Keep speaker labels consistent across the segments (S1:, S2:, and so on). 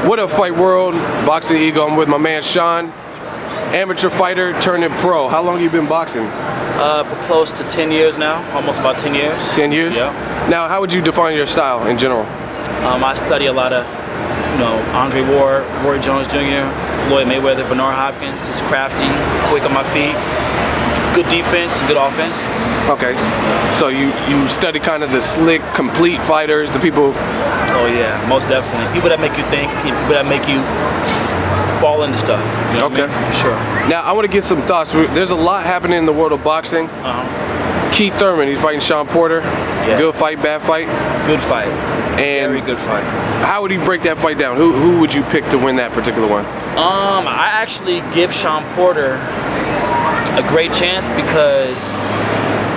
S1: What up, Fight World? Boxing Ego. I'm with my man Sean, amateur fighter turning pro. How long have you been boxing?
S2: For close to 10 years now, almost about 10 years.
S1: 10 years?
S2: Yeah.
S1: Now, how would you define your style in general?
S2: I study a lot of, Andre Ward, Roy Jones Jr., Floyd Mayweather, Bernard Hopkins, just crafty, quick on my feet, good defense, good offense.
S1: Okay, so you study kind of the slick, complete fighters, the people.
S2: Oh yeah, most definitely. People that make you think, people that make you fall into stuff. You know
S1: Okay.
S2: what I mean? For sure.
S1: Now, I want to get some thoughts. There's a lot happening in the world of boxing. Keith Thurman, he's fighting Sean Porter.
S2: Yeah.
S1: Good fight, bad fight?
S2: Good fight.
S1: And
S2: very good fight.
S1: How would he break that fight down? Who would you pick to win that particular one?
S2: I actually give Sean Porter a great chance because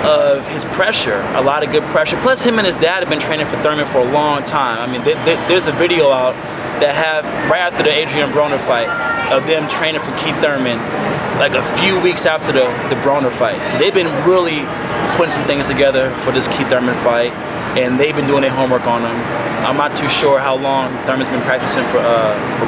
S2: of his pressure, a lot of good pressure. Plus, him and his dad have been training for Thurman for a long time. I mean, there's a video out that have right after the Adrian Broner fight of them training for Keith Thurman, like a few weeks after the Broner fight. So they've been really putting some things together for this Keith Thurman fight, and they've been doing their homework on him. I'm not too sure how long Thurman's been practicing for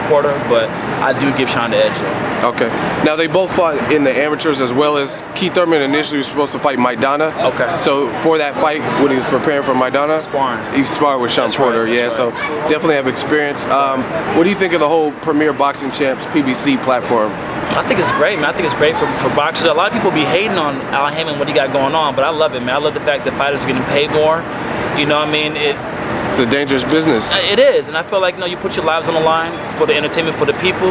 S2: Porter, but I do give Sean the edge though.
S1: Okay. Now they both fought in the amateurs as well as Keith Thurman initially was supposed to fight Maidana.
S2: Okay.
S1: So for that fight, when he was preparing for Maidana,
S2: Sparring.
S1: he sparred with Sean
S2: That's
S1: Porter.
S2: right,
S1: Yeah,
S2: that's
S1: so
S2: right.
S1: definitely have experience. What do you think of the whole Premier Boxing Champs PBC platform?
S2: I think it's great, man. I think it's great for boxers. A lot of people be hating on Al Haymon, what he got going on, but I love it, man. I love the fact that fighters are getting paid more. You know what I mean?
S1: It's a dangerous business.
S2: It is, and I feel like you put your lives on the line for the entertainment for the people,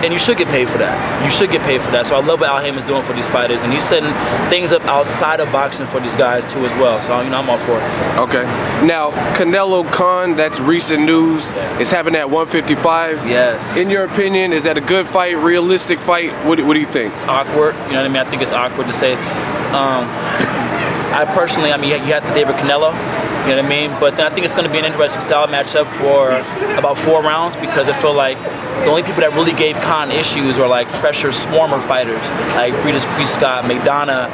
S2: and you should get paid for that. You should get paid for that. So I love what Al Haymon's doing for these fighters, and he's setting things up outside of boxing for these guys too as well. So I'm all for it.
S1: Okay. Now Canelo-Khan, that's recent news. It's happening at 155.
S2: Yes.
S1: In your opinion, is that a good fight, realistic fight? What do you think?
S2: It's awkward. You know what I mean? I think it's awkward to say. I personally, you have to favor Canelo. You know what I mean? But then I think it's going to be an interesting style matchup for about 4 rounds because I feel like the only people that really gave Khan issues are like pressure swarmer fighters like Breeders Prescott, Maidana,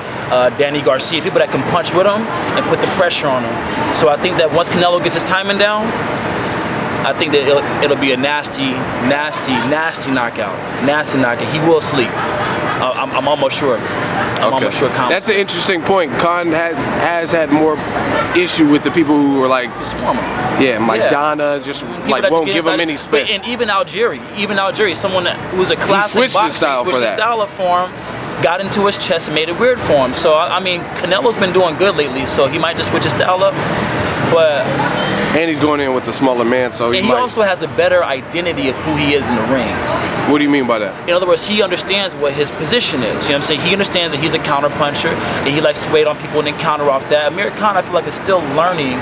S2: Danny Garcia, people that can punch with him and put the pressure on him. So I think that once Canelo gets his timing down, I think that it'll be a nasty knockout. Nasty knockout. He will sleep. I'm almost sure. I'm almost sure Khan.
S1: That's an interesting point. Khan has had more issue with the people who were like
S2: swarmer.
S1: Yeah, Maidana just like won't give him any space.
S2: And even Algieri, someone who's a classic
S1: switched
S2: boxer,
S1: his style
S2: switched his style up for him, got into his chest and made it weird for him. So I mean, Canelo's been doing good lately, so he might just switch his style up. But
S1: and he's going in with the smaller man, so
S2: he also has a better identity of who he is in the ring.
S1: What do you mean by that?
S2: In other words, he understands what his position is. You know what I'm saying? He understands that he's a counter puncher and he likes to wait on people and then counter off that. Amir Khan, I feel like, is still learning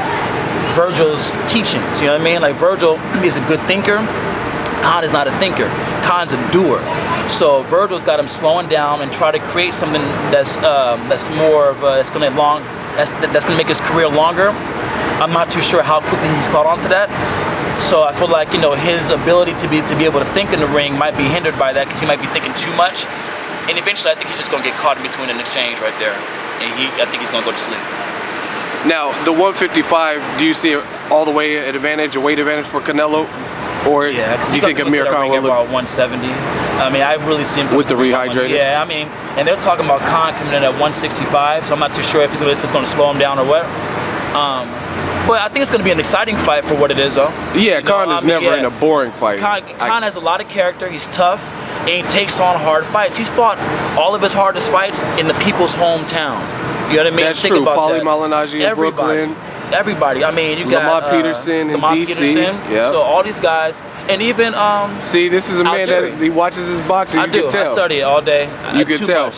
S2: Virgil's teachings. You know what I mean? Like Virgil is a good thinker. Khan is not a thinker. Khan's a doer. So Virgil's got him slowing down and try to create something that's more of that's gonna make his career longer. I'm not too sure how quickly he's caught on to that. So I feel like his ability to be able to think in the ring might be hindered by that because he might be thinking too much. And eventually I think he's just gonna get caught in between an exchange right there. And I think he's gonna go to sleep.
S1: Now the 155, do you see all the way an advantage, a weight advantage for Canelo? Or do you think Amir Khan will look
S2: about 170? I mean, I really see him
S1: with the rehydrated.
S2: Yeah, I mean, and they're talking about Khan coming in at 165, so I'm not too sure if it's going to slow him down or what. But I think it's going to be an exciting fight for what it is, though.
S1: Yeah, Khan is never in a boring fight.
S2: Khan has a lot of character. He's tough, and he takes on hard fights. He's fought all of his hardest fights in the people's hometown. You know what I mean?
S1: That's true. Paulie Malignaggi in Brooklyn.
S2: Everybody. I mean, you got
S1: Lamont Peterson in DC.
S2: Yeah. So all these guys, and even
S1: see, this is a man that he watches his boxing.
S2: I do. I study it all day.
S1: You can tell.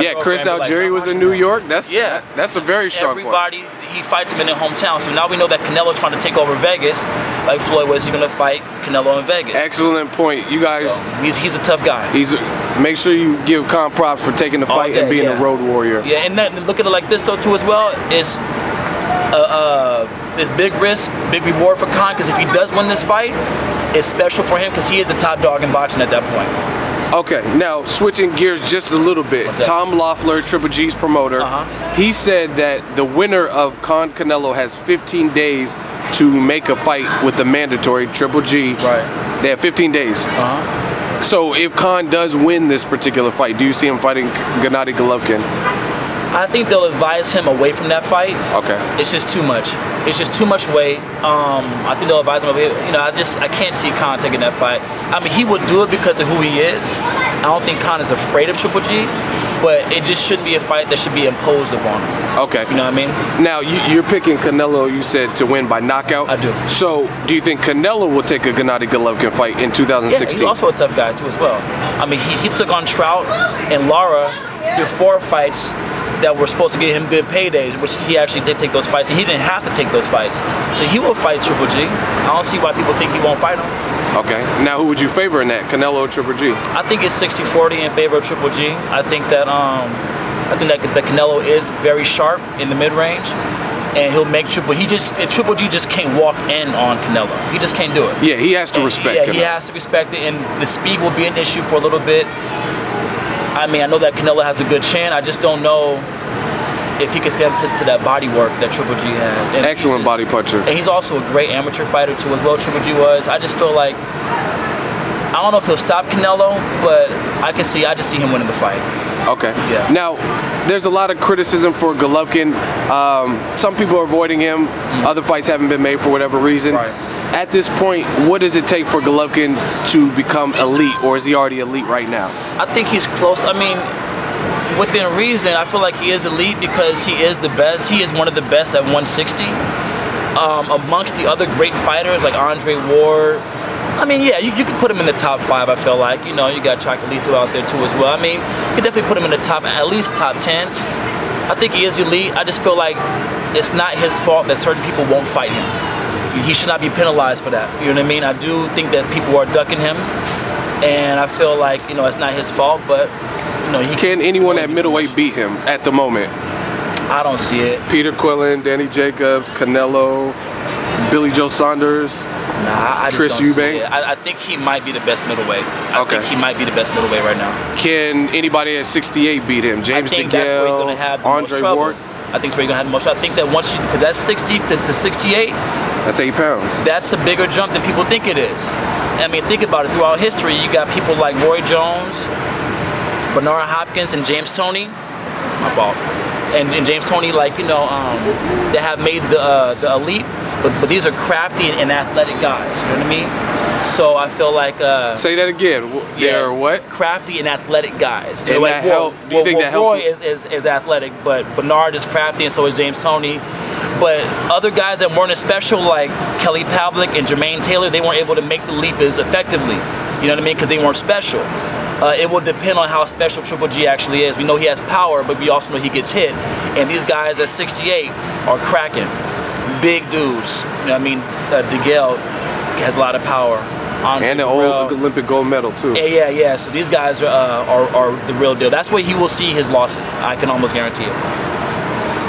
S1: Yeah, Chris Algieri was in New York. That's a very strong point.
S2: Everybody, he fights him in their hometown. So now we know that Canelo's trying to take over Vegas, like Floyd was. He's gonna fight Canelo in Vegas.
S1: Excellent point. You guys.
S2: So he's a tough guy.
S1: Make sure you give Khan props for taking the fight and being a road warrior.
S2: Yeah, and look at it like this though too as well. It's big risk, big reward for Khan because if he does win this fight, it's special for him because he is the top dog in boxing at that point.
S1: Okay, now switching gears just a little bit. Tom Loeffler, Triple G's promoter, he said that the winner of Khan Canelo has 15 days to make a fight with the mandatory Triple G.
S2: Right.
S1: They have 15 days. So if Khan does win this particular fight, do you see him fighting Gennady Golovkin?
S2: I think they'll advise him away from that fight.
S1: Okay.
S2: It's just too much. It's just too much weight. I think they'll advise him away. You know, I can't see Khan taking that fight. I mean, he would do it because of who he is. I don't think Khan is afraid of Triple G, but it just shouldn't be a fight that should be imposed upon him.
S1: Okay.
S2: You know what I mean?
S1: Now, you're picking Canelo, you said, to win by knockout?
S2: I do.
S1: So, do you think Canelo will take a Gennady Golovkin fight in 2016?
S2: Yeah, he's also a tough guy, too, as well. I mean, he took on Trout and Lara before fights that were supposed to get him good paydays, which he actually did take those fights, and he didn't have to take those fights. So he will fight Triple G. I don't see why people think he won't fight him.
S1: Okay. Now, who would you favor in that, Canelo or Triple G?
S2: I think it's 60-40 in favor of Triple G. I think that the Canelo is very sharp in the mid-range, and he'll make Triple G just can't walk in on Canelo. He just can't do it.
S1: Yeah, he has to respect
S2: Canelo. He has to respect it, and the speed will be an issue for a little bit. I mean, I know that Canelo has a good chin. I just don't know if he can stand to that body work that Triple G has. And
S1: excellent body puncher.
S2: And he's also a great amateur fighter too, as well. Triple G was. I just feel like, I don't know if he'll stop Canelo, but I just see him winning the fight.
S1: Okay.
S2: Yeah.
S1: Now, there's a lot of criticism for Golovkin. Some people are avoiding him. Other fights haven't been made for whatever reason.
S2: Right.
S1: At this point, what does it take for Golovkin to become elite, or is he already elite right now?
S2: I think he's close. I mean, within reason, I feel like he is elite because he is the best. He is one of the best at 160. Amongst the other great fighters like Andre Ward, I mean, yeah, you could put him in the top 5, I feel like. You know, you got Chocolatito out there too as well. I mean, you could definitely put him in the top, at least top 10. I think he is elite. I just feel like it's not his fault that certain people won't fight him. He should not be penalized for that. You know what I mean? I do think that people are ducking him, and I feel like, you know, it's not his fault, but, you know,
S1: Can anyone at middleweight beat him at the moment?
S2: I don't see it.
S1: Peter Quillen, Danny Jacobs, Canelo, Billy Joe Saunders,
S2: Nah, I just
S1: Chris
S2: don't see
S1: Eubank?
S2: it. I think he might be the best middleweight. I think he might be the best middleweight right now.
S1: Can anybody at 68 beat him? James
S2: I think that's where he's going to
S1: DeGale,
S2: have the
S1: Andre
S2: most trouble.
S1: Ward?
S2: I think that's where he's going to have the most trouble. I think that once because that's 60 to 68,
S1: That's 8 pounds.
S2: that's a bigger jump than people think it is. I mean, think about it. Throughout history, you got people like Roy Jones, Bernard Hopkins, and James Toney. That's my fault. And James Toney, like, you know, they have made the elite, but these are crafty and athletic guys. You know what I mean? So I feel like
S1: Say that again. They're what?
S2: Crafty and athletic guys.
S1: And
S2: like,
S1: that help? Do you think that helps?
S2: Roy is athletic, but Bernard is crafty, and so is James Toney. But other guys that weren't as special, like Kelly Pavlik and Jermaine Taylor, they weren't able to make the leap as effectively. You know what I mean? Because they weren't special. It will depend on how special Triple G actually is. We know he has power, but we also know he gets hit. And these guys at 68 are cracking. Big dudes. You know what I mean? DeGale has a lot of power. Andre
S1: And the old Olympic gold medal too.
S2: Yeah. So these guys are the real deal. That's where he will see his losses. I can almost guarantee it.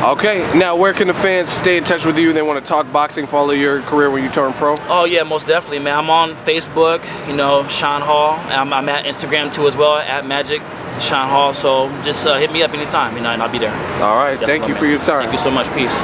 S1: Okay, now where can the fans stay in touch with you? They want to talk boxing, follow your career when you turn pro?
S2: Oh yeah, most definitely, man. I'm on Facebook, you know, Sean Hall. I'm at Instagram too as well, at Magic Sean Hall. So just hit me up anytime, you know, and I'll be there.
S1: All right,
S2: Definitely,
S1: thank you for your time.
S2: Thank you so much. Peace.